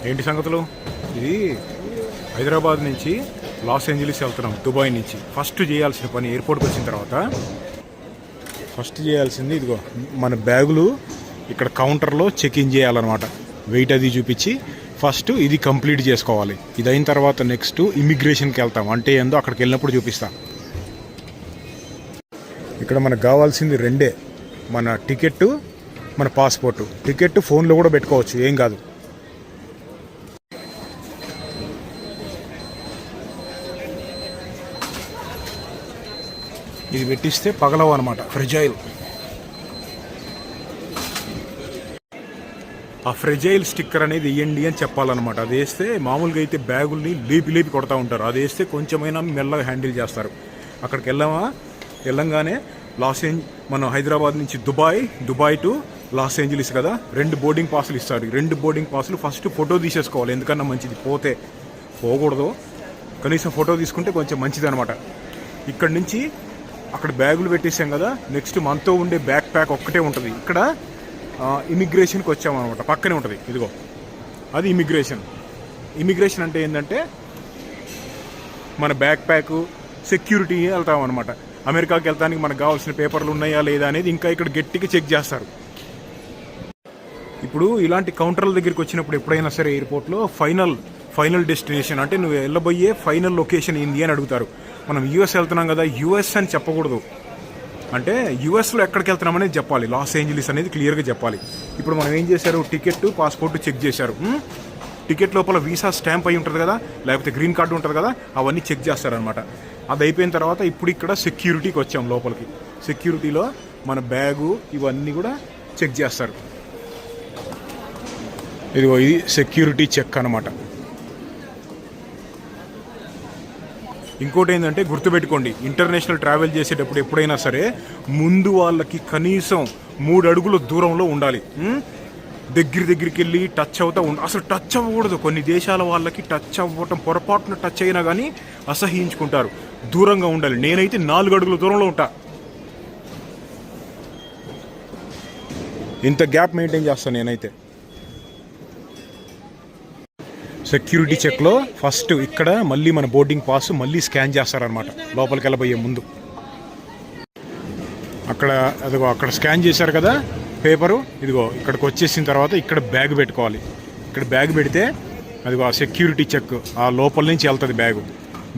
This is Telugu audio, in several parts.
ఏంటి సంగతులు? ఇది హైదరాబాద్ నుంచి లాస్ ఏంజలీస్ వెళ్తున్నాం, దుబాయ్ నుంచి. ఫస్ట్ చేయాల్సిన పని ఎయిర్పోర్ట్కి వచ్చిన తర్వాత ఫస్ట్ చేయాల్సింది ఇదిగో మన బ్యాగులు ఇక్కడ కౌంటర్లో చెక్ ఇన్ చేయాలన్నమాట. వెయిట్ అది చూపించి ఫస్ట్ ఇది కంప్లీట్ చేసుకోవాలి. ఇది అయిన తర్వాత నెక్స్ట్ ఇమిగ్రేషన్కి వెళ్తాం. అంటే ఏందో అక్కడికి వెళ్ళినప్పుడు చూపిస్తాం. ఇక్కడ మనకు కావాల్సింది రెండే, మన టికెట్టు, మన పాస్పోర్టు. టికెట్ ఫోన్లో కూడా పెట్టుకోవచ్చు, ఏం కాదు. ఇది పెట్టిస్తే పగలవు అనమాట, ఫ్రెజైల్. ఆ ఫ్రెజైల్ స్టిక్కర్ అనేది వేయండి అని చెప్పాలన్నమాట. అది వేస్తే మామూలుగా అయితే బ్యాగుల్ని లేపి కొడతా ఉంటారు. అది వేస్తే కొంచెమైనా మెల్లగా హ్యాండిల్ చేస్తారు. అక్కడికి వెళ్ళంగానే మనం హైదరాబాద్ నుంచి దుబాయ్ టు లాస్ ఏంజలీస్ కదా, 2 బోర్డింగ్ పాసులు ఇస్తారు. 2 బోర్డింగ్ పాసులు ఫస్ట్ ఫోటో తీసేసుకోవాలి, ఎందుకన్నా మంచిది. పోకూడదు, కనీసం ఫోటో తీసుకుంటే కొంచెం మంచిది అనమాట. ఇక్కడి నుంచి అక్కడ బ్యాగులు పెట్టేసాం కదా, నెక్స్ట్ మనతో ఉండే బ్యాక్ ప్యాక్ ఒక్కటే ఉంటుంది. ఇక్కడ ఇమిగ్రేషన్కి వచ్చామన్నమాట, పక్కనే ఉంటుంది. ఇదిగో అది ఇమిగ్రేషన్ అంటే ఏంటంటే మన బ్యాక్ ప్యాక్ సెక్యూరిటీ వెళ్తాం అనమాట. అమెరికాకి వెళ్తానికి మనకు కావాల్సిన పేపర్లు ఉన్నాయా లేదా అనేది ఇంకా ఇక్కడ గట్టిగా చెక్ చేస్తారు. ఇప్పుడు ఇలాంటి కౌంటర్ల దగ్గరికి వచ్చినప్పుడు ఎప్పుడైనా సరే ఎయిర్పోర్ట్లో ఫైనల్ డెస్టినేషన్ అంటే నువ్వు వెళ్ళబోయే ఫైనల్ లొకేషన్ ఏంది అని అడుగుతారు. మనం యూఎస్ వెళ్తున్నాం కదా, యూఎస్ అని చెప్పకూడదు. అంటే యూఎస్లో ఎక్కడికి వెళ్తున్నామనేది చెప్పాలి. లాస్ ఏంజలీస్ అనేది క్లియర్గా చెప్పాలి. ఇప్పుడు మనం ఏం చేశారు, టికెట్, పాస్పోర్ట్ చెక్ చేశారు. టికెట్ లోపల వీసా స్టాంప్ అయి ఉంటుంది కదా, లేకపోతే గ్రీన్ కార్డు ఉంటుంది కదా, అవన్నీ చెక్ చేస్తారనమాట. అది అయిపోయిన తర్వాత ఇప్పుడు ఇక్కడ సెక్యూరిటీకి వచ్చాం. లోపలికి సెక్యూరిటీలో మన బ్యాగు ఇవన్నీ కూడా చెక్ చేస్తారు. ఇదిగో ఇది సెక్యూరిటీ చెక్ అనమాట. ఇంకోటి ఏంటంటే గుర్తుపెట్టుకోండి, ఇంటర్నేషనల్ ట్రావెల్ చేసేటప్పుడు ఎప్పుడైనా సరే ముందు వాళ్ళకి కనీసం 3 అడుగుల దూరంలో ఉండాలి. దగ్గరికి వెళ్ళి టచ్ అవుతా అసలు టచ్ అవ్వకూడదు. కొన్ని దేశాల వాళ్ళకి టచ్ అవ్వటం, పొరపాటున టచ్ అయినా కానీ అసహించుకుంటారు. దూరంగా ఉండాలి. నేనైతే 4 అడుగుల దూరంలో ఉంటా. ఇంత గ్యాప్ మెయింటైన్ చేస్తాను నేనైతే. సెక్యూరిటీ చెక్లో ఫస్ట్ ఇక్కడ మళ్ళీ మన బోర్డింగ్ పాస్ మళ్ళీ స్కాన్ చేస్తారనమాట లోపలికి వెళ్ళబోయే ముందు. అక్కడ స్కాన్ చేశారు కదా పేపరు, ఇదిగో ఇక్కడికి వచ్చేసిన తర్వాత ఇక్కడ బ్యాగ్ పెట్టుకోవాలి. ఇక్కడ బ్యాగ్ పెడితే అదిగో ఆ సెక్యూరిటీ చెక్ ఆ లోపల నుంచి వెళ్తుంది.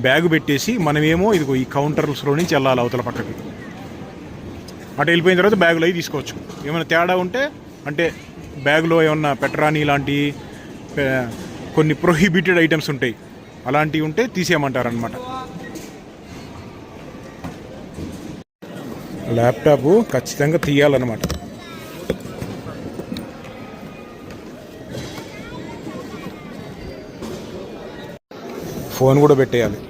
బ్యాగ్ పెట్టేసి మనమేమో ఇదిగో ఈ కౌంటర్స్లో నుంచి వెళ్ళాలి అవతల పక్కకి. అటు వెళ్ళిపోయిన తర్వాత బ్యాగులో అవి తీసుకోవచ్చు. ఏమైనా తేడా ఉంటే అంటే బ్యాగులో ఏమన్నా పెట్టరాని ఇలాంటి కొన్ని ప్రొహిబిటెడ్ ఐటమ్స్ ఉంటాయి, అలాంటివి ఉంటే తీసేయమంటారనమాట. ల్యాప్టాప్ ఖచ్చితంగా తీయాలన్నమాట. ఫోన్ కూడా పెట్టేయాలి.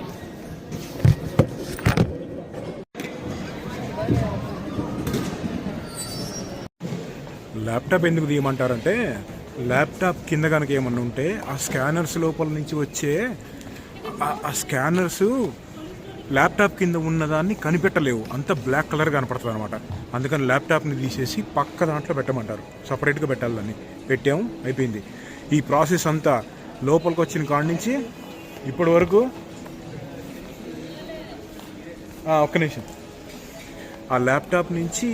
ల్యాప్టాప్ ఎందుకు తీయమంటారంటే ల్యాప్టాప్ కింద కనుక ఏమన్నా ఉంటే ఆ స్కానర్స్ లోపల నుంచి వచ్చే ఆ స్కానర్స్ ల్యాప్టాప్ కింద ఉన్నదాన్ని కనిపెట్టలేవు, అంత బ్లాక్ కలర్ కనపడుతుంది అనమాట. అందుకని ల్యాప్టాప్ని తీసేసి పక్క దాంట్లో పెట్టమంటారు, సపరేట్గా పెట్టాలి. దాన్ని పెట్టాము, అయిపోయింది. ఈ ప్రాసెస్ అంతా లోపలికి వచ్చిన కాడి నుంచి ఇప్పటి వరకు ఒక్క నిమిషం, ఆ ల్యాప్టాప్ నుంచి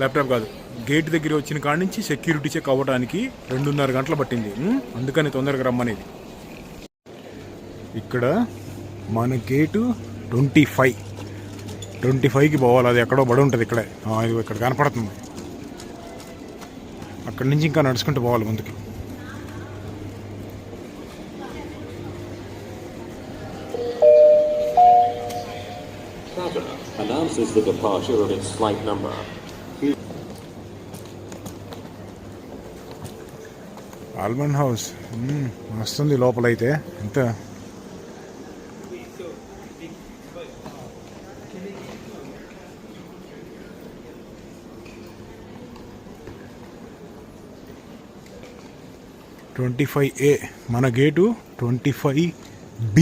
ల్యాప్టాప్ కాదు గేట్ దగ్గర వచ్చిన కాడి నుంచి సెక్యూరిటీ చెక్ అవ్వడానికి 2.5 గంటలు పట్టింది. అందుకని తొందరగా రమ్మనేది. ఇక్కడ మన గేటు 25కి పోవాలి. అది ఎక్కడో బడి ఉంటుంది, ఇక్కడ కనపడుతుంది. అక్కడి నుంచి ఇంకా నడుచుకుంటూ పోవాలి ముందుకి. Announces the departure of its flight number. Almond house వస్తుంది లోపలైతే. ఎంత A, మన గేటు 25B.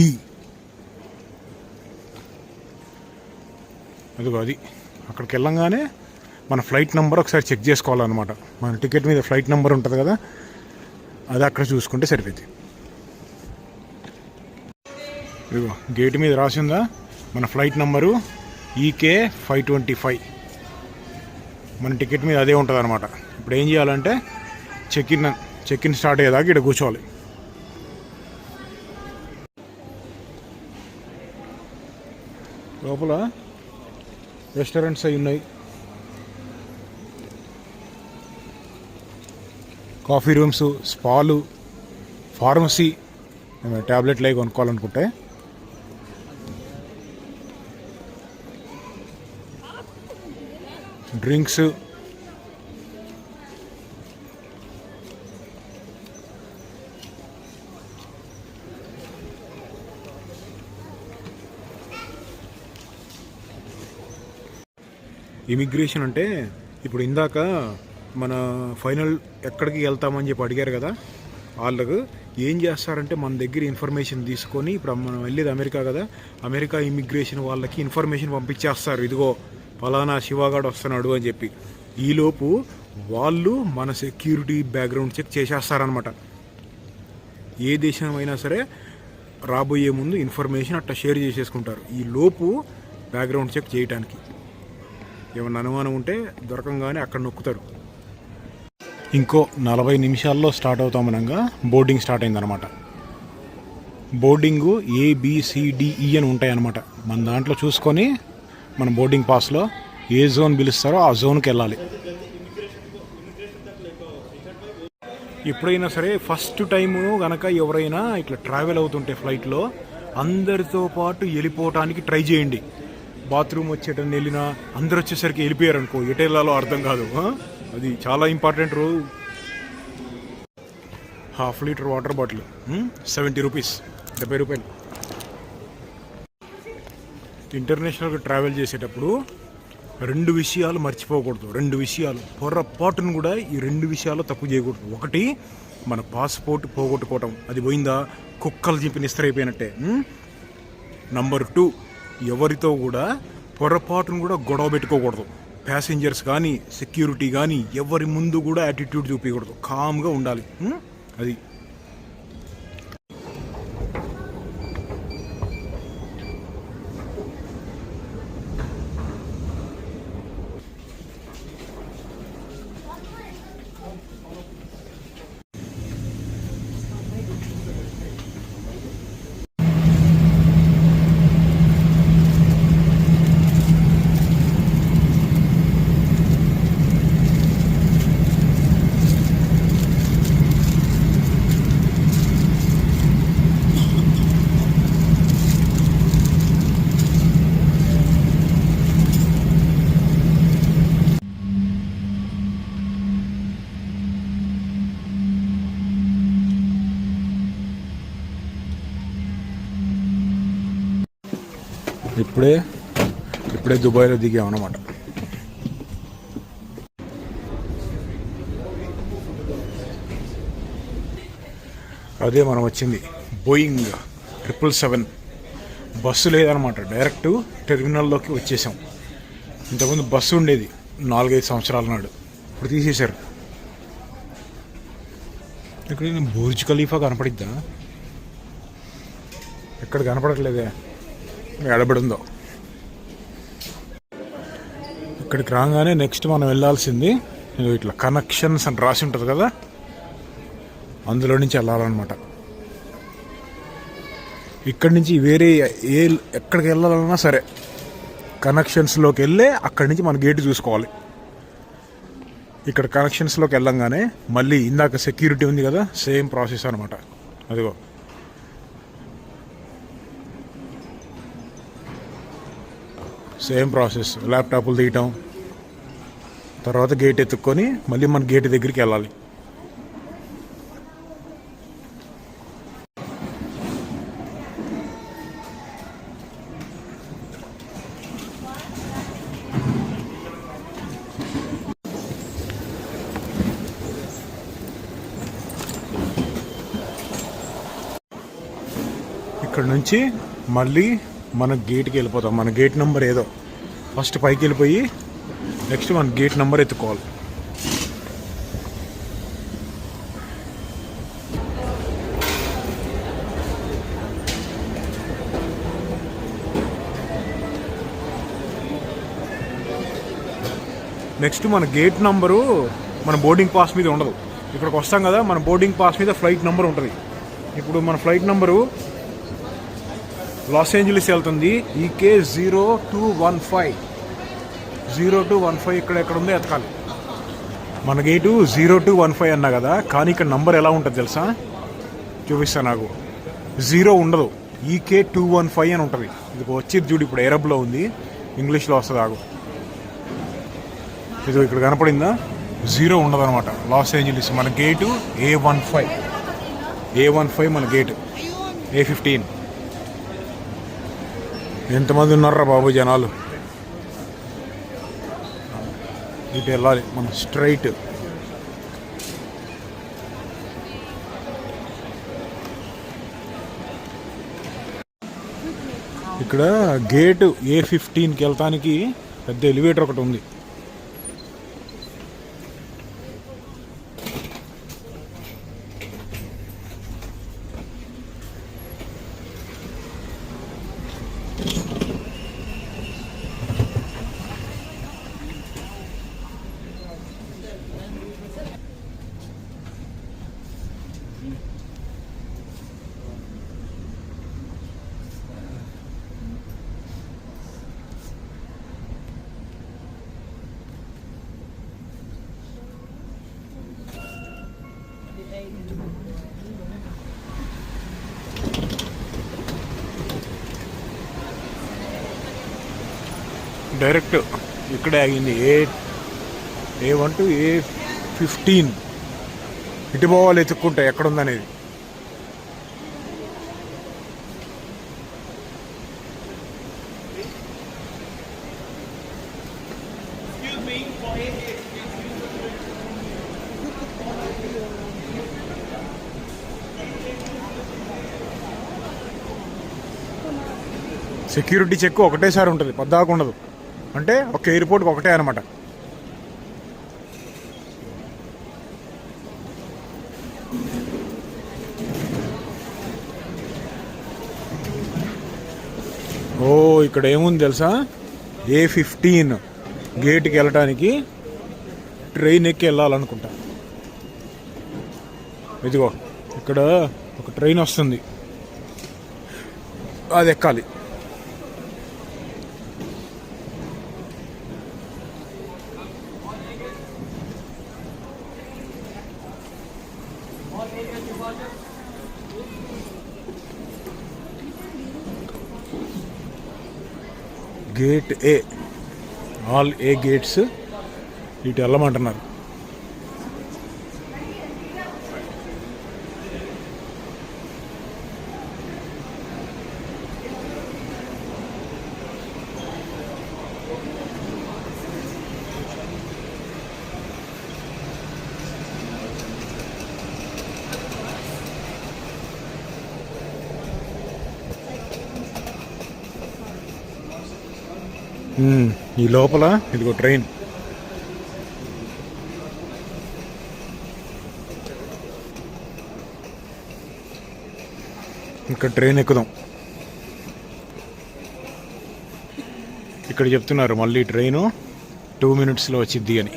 అదిగో అది. అక్కడికి వెళ్ళంగానే మన ఫ్లైట్ నెంబర్ ఒకసారి చెక్ చేసుకోవాలన్నమాట. మన టికెట్ మీద ఫ్లైట్ నెంబర్ ఉంటుంది కదా, అది అక్కడ చూసుకుంటే సరిపోయింది. ఇదిగో గేట్ మీద రాసిందా మన ఫ్లైట్ నెంబరు EK525. మన టికెట్ మీద అదే ఉంటుంది అనమాట. ఇప్పుడు ఏం చేయాలంటే చెక్ ఇన్ స్టార్ట్ అయ్యేదాకా ఇక్కడ కూర్చోవాలి. లోపల రెస్టారెంట్స్ అవి ఉన్నాయి, కాఫీ రూమ్స్, స్పాలు, ఫార్మసీ, ట్యాబ్లెట్లు అవి కొనుక్కోవాలనుకుంటే. డ్రింక్స్, ఇమిగ్రేషన్ అంటే ఇప్పుడు ఇందాక మన ఫైనల్ ఎక్కడికి వెళ్తామని చెప్పి అడిగారు కదా, వాళ్ళకు ఏం చేస్తారంటే మన దగ్గర ఇన్ఫర్మేషన్ తీసుకొని, ఇప్పుడు మనం వెళ్ళేది అమెరికా కదా, అమెరికా ఇమిగ్రేషన్ వాళ్ళకి ఇన్ఫర్మేషన్ పంపించేస్తారు, ఇదిగో ఫలానా శివగాడు వస్తున్నాడు అని చెప్పి. ఈలోపు వాళ్ళు మన సెక్యూరిటీ బ్యాక్గ్రౌండ్ చెక్ చేసేస్తారనమాట. ఏ దేశమైనా సరే రాబోయే ముందు ఇన్ఫర్మేషన్ అట్లా షేర్ చేసేసుకుంటారు, ఈ లోపు బ్యాక్గ్రౌండ్ చెక్ చేయడానికి. ఏమన్నా అనుమానం ఉంటే దొరకంగానే అక్కడ నొక్కుతారు. ఇంకో 40 నిమిషాల్లో స్టార్ట్ అవుతామనగా బోర్డింగ్ స్టార్ట్ అయిందనమాట. బోర్డింగు ABCDE అని ఉంటాయన్నమాట. మన దాంట్లో చూసుకొని మన బోర్డింగ్ పాస్లో ఏ జోన్ పిలుస్తారో ఆ జోన్కి వెళ్ళాలి. ఎప్పుడైనా సరే ఫస్ట్ టైము కనుక ఎవరైనా ఇట్లా ట్రావెల్ అవుతుంటే ఫ్లైట్లో అందరితో పాటు వెళ్ళిపోవటానికి ట్రై చేయండి. బాత్రూమ్ వచ్చేటని వెళ్ళినా అందరు వచ్చేసరికి వెళ్ళిపోయారు అనుకో, ఎటు వెళ్ళాలో అర్థం కాదు. అది చాలా important. 1/2 litre water bottle 70 rupees, 70 రూపాయలు. ఇంటర్నేషనల్గా ట్రావెల్ చేసేటప్పుడు 2 విషయాలు మర్చిపోకూడదు. 2 విషయాలు పొరపాటును కూడా ఈ 2 విషయాలు తప్పు చేయకూడదు. ఒకటి, మన పాస్పోర్ట్ పోగొట్టుకోవటం, అది పోయిందా కుక్కలు చింపి నిస్తరైపోయినట్టే. నంబర్ 2, ఎవరితో కూడా పొరపాటును కూడా గొడవ పెట్టుకోకూడదు. ప్యాసింజర్స్ కానీ సెక్యూరిటీ కానీ ఎవరి ముందు కూడా యాటిట్యూడ్ చూపించకూడదు, కామ్గా ఉండాలి. అది ఇప్పుడే దుబాయ్లో దిగామన్నమాట. అదే మనం వచ్చింది బోయింగ్ 777. బస్సు లేదనమాట, డైరెక్ట్ టెర్మినల్లోకి వచ్చేసాం. ఇంతకుముందు బస్సు ఉండేది 4-5 సంవత్సరాల నాడు, ఇప్పుడు తీసేశారు. ఇక్కడ బుర్జ్ ఖలీఫా కనపడిద్దా? ఎక్కడ కనపడట్లేదే, ఎడబడిందో. ఇక్కడికి రాగానే నెక్స్ట్ మనం వెళ్ళాల్సింది ఇట్లా కనెక్షన్స్ అని రాసి ఉంటుంది కదా, అందులో నుంచి వెళ్ళాలన్నమాట. ఇక్కడి నుంచి వేరే ఎక్కడికి వెళ్ళాలన్నా సరే కనెక్షన్స్లోకి వెళ్ళే అక్కడి నుంచి మన గేట్ చూసుకోవాలి. ఇక్కడ కనెక్షన్స్లోకి వెళ్ళంగానే మళ్ళీ ఇందాక సెక్యూరిటీ ఉంది కదా, సేమ్ ప్రాసెస్ అనమాట. అదిగో సేమ్ ప్రాసెస్, ల్యాప్టాప్లు తీయటం, తర్వాత గేట్ ఎత్తుక్కొని మళ్ళీ మన గేట్ దగ్గరికి వెళ్ళాలి. ఇక్కడ నుంచి మళ్ళీ మన గేట్కి వెళ్ళిపోతాం. మన గేట్ నెంబర్ ఏదో ఫస్ట్ పైకి వెళ్ళిపోయి నెక్స్ట్ మన గేట్ నెంబర్ ఎత్తుకోవాలి. నెక్స్ట్ మన గేట్ నంబరు మన బోర్డింగ్ పాస్ మీద ఉండదు. ఇక్కడికి వస్తాం కదా, మన బోర్డింగ్ పాస్ మీద ఫ్లైట్ నెంబర్ ఉంటుంది. ఇప్పుడు మన ఫ్లైట్ నెంబరు లాస్ ఏంజలీస్ వెళ్తుంది, ఈకే 0215 ఇక్కడ ఎక్కడ ఉందో ఎతకాలి. మన గేటు 0215 అన్నా కదా, కానీ ఇక్కడ నంబర్ ఎలా ఉంటుంది తెలుసా, చూపిస్తా. నాకు 0 ఉండదు, ఈకే 215 అని ఉంటుంది. ఇది వచ్చేది చూడు, ఇప్పుడు అరబ్లో ఉంది, ఇంగ్లీష్లో వస్తుంది. ఆగు, ఇది ఇక్కడ కనపడిందా, 0 ఉండదు అనమాట. లాస్ ఏంజలీస్ మన గేటు A15 మన గేటు, A15. ఎంతమంది ఉన్నారా బాబు జనాలు. ఇటు వెళ్ళాలి మనం స్ట్రైట్. ఇక్కడ గేటు A15కి వెళ్తానికి పెద్ద ఎలివేటర్ ఒకటి ఉంది. డైరెక్ట్ ఇక్కడే ఆగింది, A1 to A15. ఇటు పోవాలి ఎత్తుక్కుంటా ఎక్కడుందనేది. సెక్యూరిటీ చెక్ ఒకటేసారి ఉంటుంది, పద్దాకు ఉండదు. అంటే ఒక ఎయిర్పోర్ట్కి ఒకటే అనమాట. ఓ ఇక్కడ ఏముంది తెలుసా, A15 గేట్కి వెళ్ళటానికి ట్రైన్ ఎక్కి వెళ్ళాలనుకుంటా. ఇదిగో ఇక్కడ ఒక ట్రైన్ వస్తుంది, అది ఎక్కాలి. Gate A, all A gates ఇటు వెళ్ళమంటున్నారు. ఈ లోపల ఇదిగో ట్రైన్. ఇక్కడ ట్రైన్ ఎక్కుదాం. ఇక్కడ చెప్తున్నారు మళ్ళీ ట్రైను 2 minutesలో వచ్చిద్ది అని.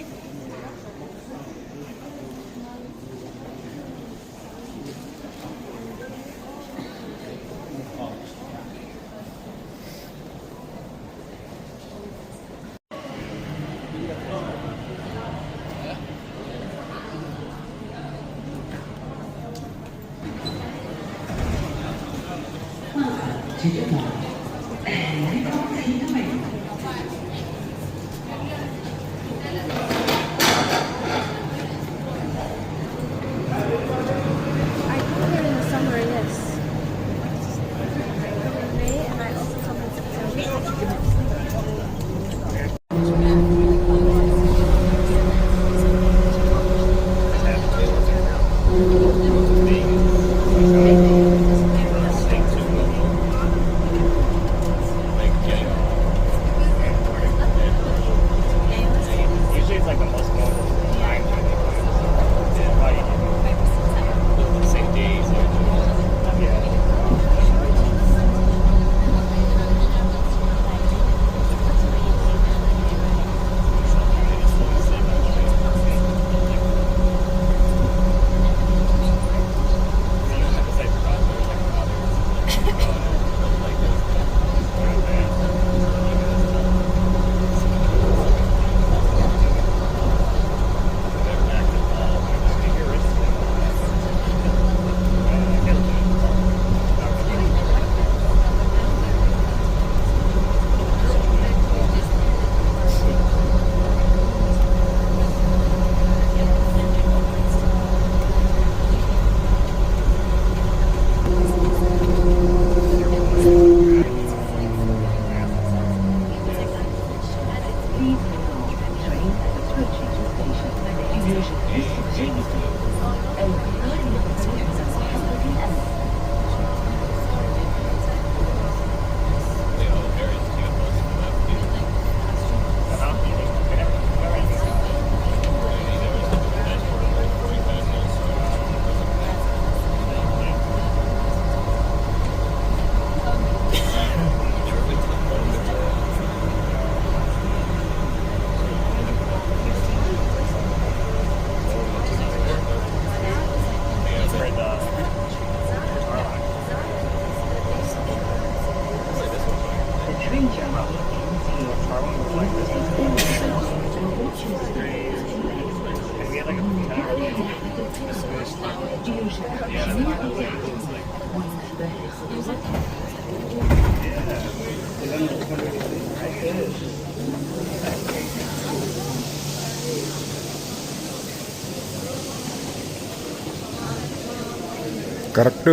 కరెక్ట్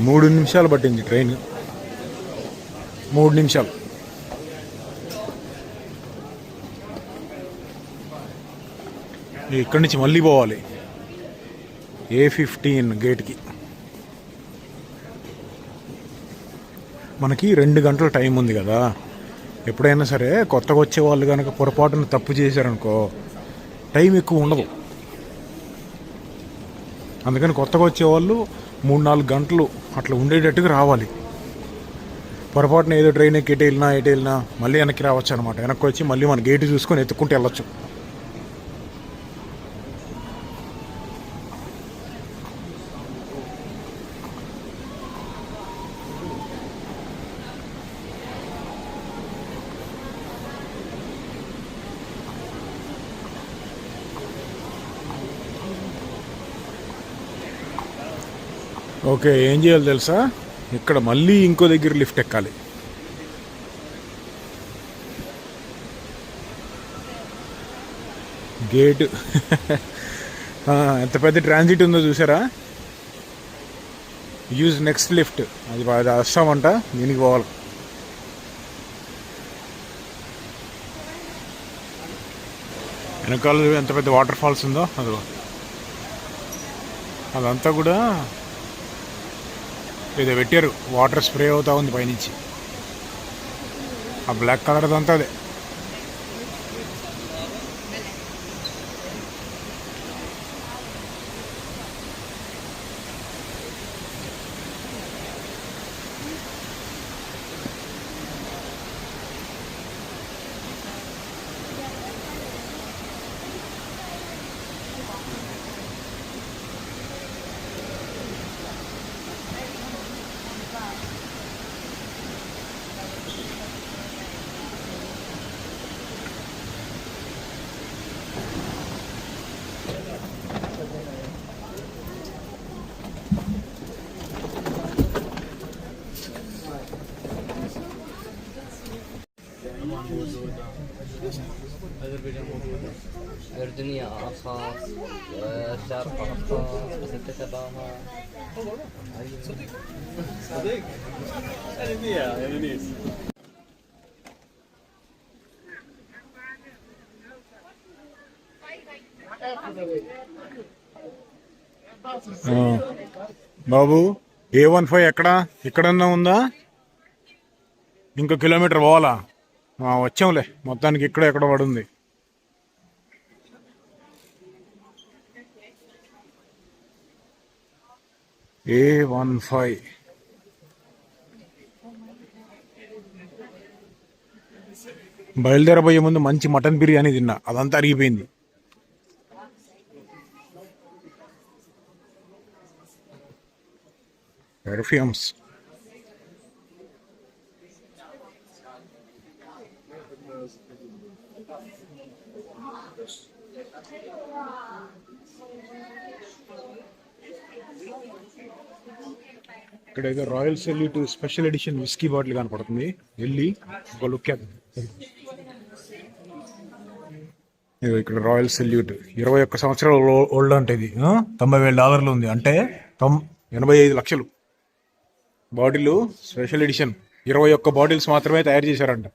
3 నిమిషాలు పట్టింది ట్రైన్. 3 నిమిషాలు. ఇక్కడి నుంచి మళ్ళీ పోవాలి A15 గేట్కి. మనకి 2 గంటల టైం ఉంది కదా. ఎప్పుడైనా సరే కొత్తగా వచ్చే వాళ్ళు కనుక పొరపాటున తప్పు చేశారనుకో టైం ఎక్కువ ఉండదు. అందుకని కొత్తగా వచ్చేవాళ్ళు 3-4 గంటలు అట్లా ఉండేటట్టుగా రావాలి. పొరపాటున ఏదో ట్రైన్ ఎక్కి ఎటు వెళ్ళినా మళ్ళీ వెనక్కి రావచ్చు అనమాట. వెనక్కి వచ్చి మళ్ళీ మన గేటు చూసుకొని ఎత్తుక్కుంటూ వెళ్ళొచ్చు. ఓకే, ఏం చేయాలి తెలుసా, ఇక్కడ మళ్ళీ ఇంకో దగ్గర లిఫ్ట్ ఎక్కాలి. గేటు ఎంత పెద్ద ట్రాన్సిట్ ఉందో చూసారా. యూజ్ నెక్స్ట్ లిఫ్ట్, అది వస్తామంట, దీనికి పోవాలి. వెనకాల ఎంత పెద్ద వాటర్ ఫాల్స్ ఉందో అదో, అదంతా కూడా ఏదో పెట్టారు, వాటర్ స్ప్రే అవుతా ఉంది పైనుంచి. ఆ బ్లాక్ కలర్ అదంతా అదే. أردنية أرخص، الشارقة أرخص، بس أنت تبعها صديق أردنية يا منيس. బాబు A15 ఎక్కడన్నా ఉందా? ఇంకో కిలోమీటర్ పోవాలా? వచ్చాంలే, మొత్తానికి ఇక్కడ ఎక్కడ పడుంది. A15 బయలుదేరబోయే ముందు మంచి మటన్ బిర్యానీ తిన్నా, అదంతా అరిగిపోయింది. పెర్ఫ్యూమ్స్ ఇక్కడ ఏదో Royal Salute special edition whisky bottle కనపడుతుంది, వెళ్ళి ఒక లుక్ వేద్దాం. ఇక్కడ రాయల్ సెల్యూట్ 21 సంవత్సరాల ఓల్డ్ అంటే ఇది $90,000 ఉంది, అంటే 85 లక్షలు. బాటిల్ స్పెషల్ ఎడిషన్, 21 బాటిల్స్ మాత్రమే తయారు చేశారంట.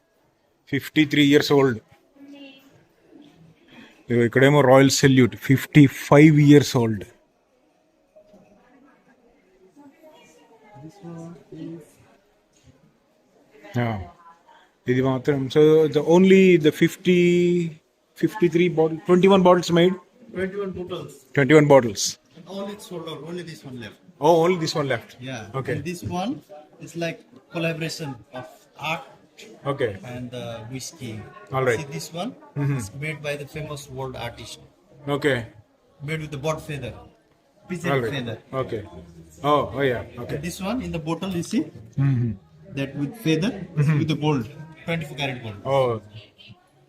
53 years old. ఇక్కడేమో రాయల్ సెల్యూట్ 55 years old. ఇది మాత్రం. So only the 53 bottle 21 bottles made. 21 bottles. Only sold out. Only this one left. Oh, only this one left. Yeah. Okay. And this one is like collaboration of art Okay. and whiskey. All right. See this one is made by the famous world artist. Okay. Made with the bird feather, All pigeon right. feather. Okay. Oh yeah. Okay. And this one in the bottle you see that with feather with the gold, 24 karat gold. Oh,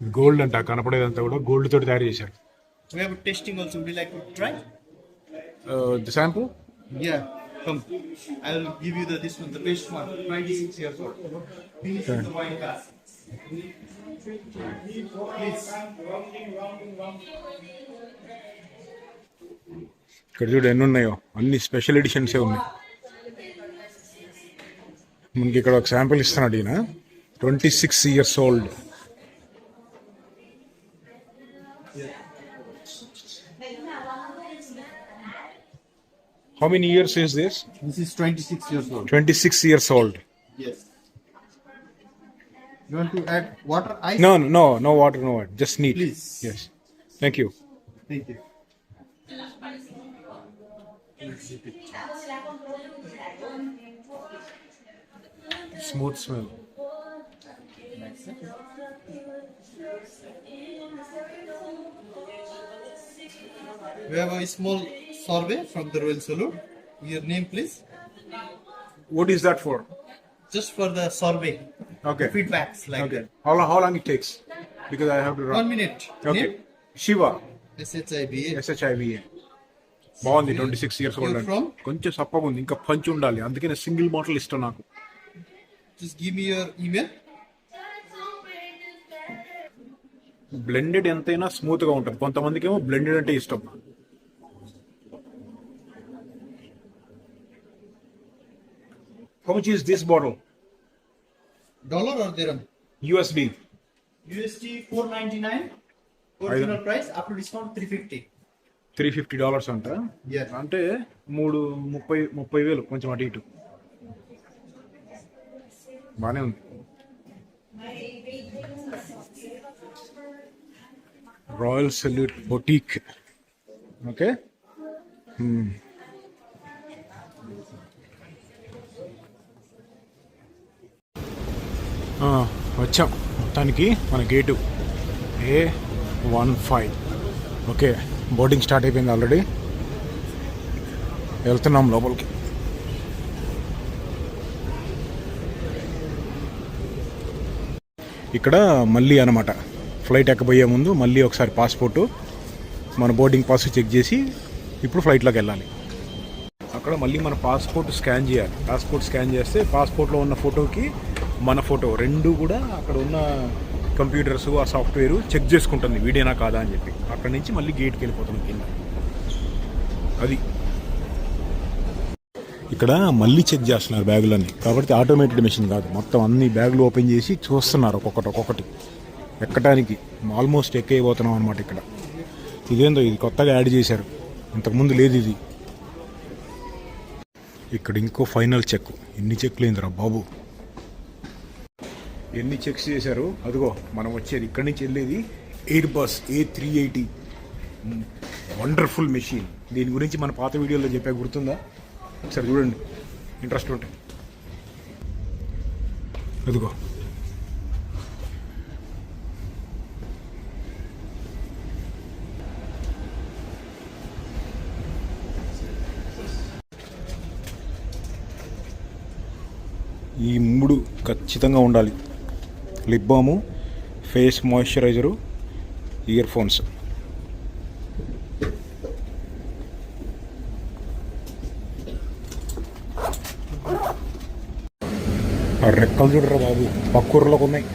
gold అంట, కనపడేదంతా కూడా గోల్డ్ తోటి తయారు చేశారు. We have a tasting also. Would you like to try? The sample. Yeah, come. I'll give you this one, the best one. 26 years old. Finish with the wine glass. Please. ఇక్కడ చూడు ఎన్ని ఉన్నాయో, అన్ని స్పెషల్ ఎడిషన్సే ఉన్నాయి. మనకి ఇక్కడ ఒక శాంపుల్ ఇస్తున్నాడు ఈయన. 26 years old. How many years is this? This is 26 years old. 26 years old. Yes. You want to add water, ice? No water, no water. Just neat. Please. Yes. Thank you. Thank you. Smooth smell. We have a small survey from the Royal Salute. Your name, please. What is that for? Just for the survey. Okay. The feedbacks like Okay. that. How long it takes? Because I have to run. 1 minute. Okay. Name? Shiva. SHIBA. SHIVA. బాగుంది. 26 years old. You're from? కొంచెం సప్పగా ఉంది, ఇంకా పంచ్ ఉండాలి, అందుకనే సింగిల్ బాటిల్ ఇష్టం నాకు. Just give me your email. Blended ఎంతైనా స్మూత్ గా ఉంటుంది, కొంతమందికి ఏమో బ్లెండెడ్ అంటే ఇష్టం. How much is this bottle? Dollar or dirham? USD. USD 499. Original price after discount 350. $350 అంట. Yeah. అంటే 30,000 కొంచెం అటు ఇటు. బానే ఉంది. Royal salute boutique. ఓకే. వచ్చాం మొత్తానికి మన gate A15. Okay, boarding start అయిపోయింది ఆల్రెడీ. వెళ్తున్నాం లోపలికి. ఇక్కడ మళ్ళీ అనమాట ఫ్లైట్ ఎక్కబోయే ముందు మళ్ళీ ఒకసారి పాస్పోర్టు, మన బోర్డింగ్ పాస్ చెక్ చేసి ఇప్పుడు ఫ్లైట్లోకి వెళ్ళాలి. అక్కడ మళ్ళీ మన పాస్పోర్ట్ స్కాన్ చేయాలి. పాస్పోర్ట్ స్కాన్ చేస్తే పాస్పోర్ట్లో ఉన్న ఫోటోకి మన ఫోటో రెండు కూడా అక్కడ ఉన్న కంప్యూటర్స్, ఆ సాఫ్ట్వేర్ చెక్ చేసుకుంటుంది వీడియోనా కాదా అని చెప్పి. అక్కడి నుంచి మళ్ళీ గేట్కి వెళ్ళిపోతుంది కింద. అది ఇక్కడ మళ్ళీ చెక్ చేస్తున్నారు బ్యాగులన్నీ, కాబట్టి ఆటోమేటెడ్ మెషిన్ కాదు, మొత్తం అన్ని బ్యాగులు ఓపెన్ చేసి చూస్తున్నారు ఒక్కొక్కటి ఎక్కడానికి. ఆల్మోస్ట్ ఎక్కైపోతున్నాం అనమాట ఇక్కడ. ఇదేందో ఇది కొత్తగా యాడ్ చేశారు, ఇంతకుముందు లేదు ఇది. ఇక్కడ ఇంకో ఫైనల్ చెక్. ఎన్ని చెక్లు అయిందిరా బాబు, ఎన్ని చెక్స్ చేశారు. అదిగో మనం వచ్చేది ఇక్కడి నుంచి వెళ్ళేది air bus A380. Wonderful machine. దీని గురించి మన పాత వీడియోలో చెప్పా, గుర్తుందా? సరే చూడండి, ఇంట్రెస్ట్ ఉంటాయి. అదిగో ఈ 3 ఖచ్చితంగా ఉండాలి. Lip balm, face moisturiser, earphones. ఆ రెక్కలు చూడరా బాబు, పక్కూరలోకి ఉన్నాయి.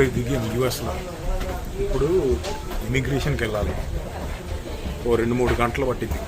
ఇప్పుడే దిగాం యూఎస్లో. ఇప్పుడు ఇమిగ్రేషన్కి వెళ్ళాలి. ఓ 2-3 గంటలు పట్టింది.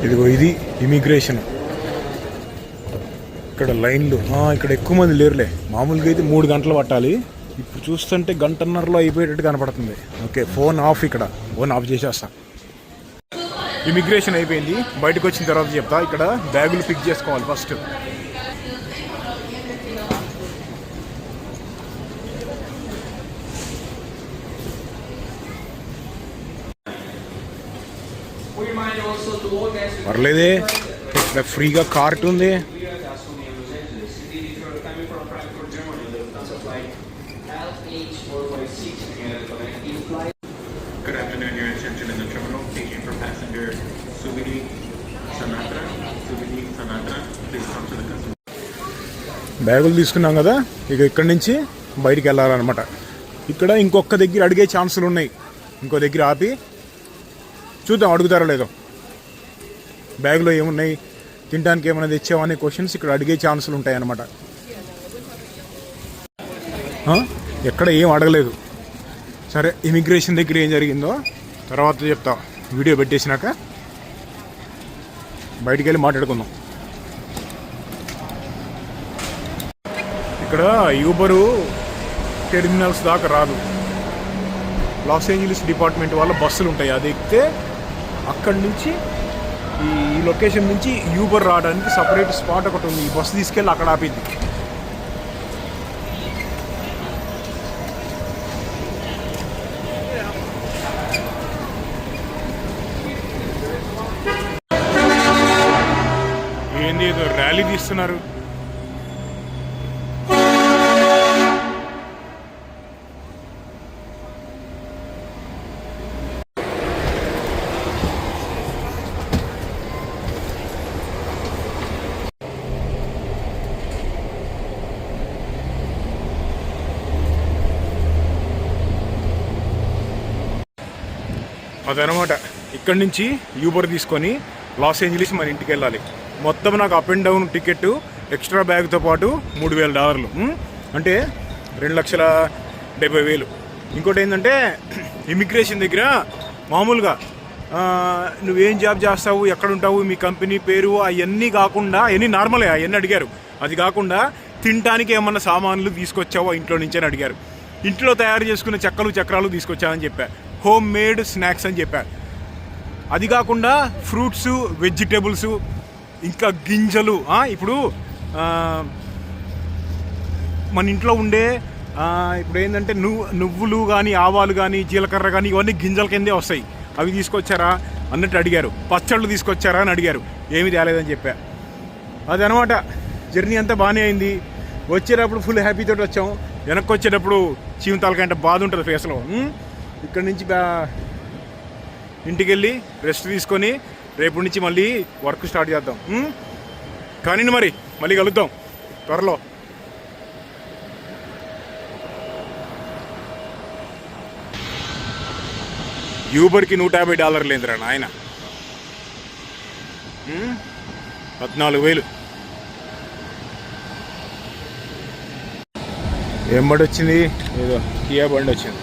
ఇదిగో ఇది ఇమిగ్రేషన్. ఇక్కడ లైన్లు, ఇక్కడ ఎక్కువ మంది లేరులే. మామూలుగా అయితే 3 గంటలు పట్టాలి. ఇప్పుడు చూస్తుంటే 1.5 అయిపోయేటట్టు కనపడుతుంది. Okay, phone off. ఇక్కడ ఫోన్ ఆఫ్ చేసేస్తా. ఇమిగ్రేషన్ అయిపోయింది. బయటకు వచ్చిన తర్వాత చెప్తా. ఇక్కడ బ్యాగులు పిక్ చేసుకోవాలి ఫస్ట్. పర్లేదే, ఇక్కడ ఫ్రీగా కార్ట్ ఉంది. బ్యాగులు తీసుకున్నాం కదా, ఇక ఇక్కడి నుంచి బయటికి వెళ్ళాలన్నమాట. ఇక్కడ ఇంకొక దగ్గర అడిగే ఛాన్సులు ఉన్నాయి. ఇంకో దగ్గర ఆపి చూద్దాం అడుగుతారో లేదో. బ్యాగ్లో ఏమున్నాయి, తినడానికి ఏమైనా తెచ్చావా అనే క్వశ్చన్స్ ఇక్కడ అడిగే ఛాన్సులు ఉంటాయి అన్నమాట. ఎక్కడ ఏం అడగలేదు. సరే, ఇమిగ్రేషన్ దగ్గర ఏం జరిగిందో తర్వాత చెప్తా. వీడియో పెట్టేసినాక బయటికి వెళ్ళి మాట్లాడుకుందాం. ఇక్కడ యూబరు టెర్మినల్స్ దాకా రాదు. లాస్ ఏంజలీస్ డిపార్ట్మెంట్ వాళ్ళ బస్సులు ఉంటాయి. అది ఎక్కితే అక్కడి నుంచి ఈ లొకేషన్ నుంచి యూబర్ రావడానికి సపరేట్ స్పాట్ ఒకటి ఉంది. ఈ బస్సు తీసుకెళ్ళి అక్కడ ఆపింది. ఏంది ఏదో ర్యాలీ తీస్తున్నారు. అదనమాట. ఇక్కడి నుంచి యూబర్ తీసుకొని లాస్ ఏంజలీస్ మన ఇంటికి వెళ్ళాలి. మొత్తం నాకు up and down ticket extra బ్యాగ్తో పాటు $3,000. అంటే 2,70,000. ఇంకోటి ఏంటంటే ఇమిగ్రేషన్ దగ్గర మామూలుగా నువ్వేం జాబ్ చేస్తావు, ఎక్కడుంటావు, మీ కంపెనీ పేరు అవన్నీ కాకుండా, అవన్నీ నార్మలే, అవన్నీ అడిగారు. అది కాకుండా తినడానికి ఏమన్నా సామాన్లు తీసుకొచ్చావో ఇంట్లో నుంచి అని అడిగారు. ఇంట్లో తయారు చేసుకున్న చెక్కలు చక్రాలు తీసుకొచ్చావని చెప్పా. హోమ్ మేడ్ స్నాక్స్ అని చెప్పారు. అది కాకుండా ఫ్రూట్స్, వెజిటేబుల్స్, ఇంకా గింజలు. ఇప్పుడు మన ఇంట్లో ఉండే ఇప్పుడు ఏంటంటే నువ్వులు కానీ, ఆవాలు కానీ, జీలకర్ర కానీ, ఇవన్నీ గింజల కిందే వస్తాయి. అవి తీసుకొచ్చారా అన్నట్టు అడిగారు. పచ్చళ్ళు తీసుకొచ్చారా అని అడిగారు. ఏమీ తేలేదని చెప్పా. అదనమాట. జర్నీ అంతా బాగానే అయింది. వచ్చేటప్పుడు ఫుల్ హ్యాపీతో వచ్చాం. వెనక్కి వచ్చేటప్పుడు చీమతాలకంటే బాధ ఉంటుంది ఫేస్లో. ఇక్కడి నుంచి ఇంటికి వెళ్ళి రెస్ట్ తీసుకొని రేపు నుంచి మళ్ళీ వర్క్ స్టార్ట్ చేద్దాం. కానీ మరి మళ్ళీ కలుద్దాం త్వరలో. యూబర్కి $150 లేదురా నాయన. 14,000. ఏం బండి వచ్చింది? ఏదో కియా బండి వచ్చింది.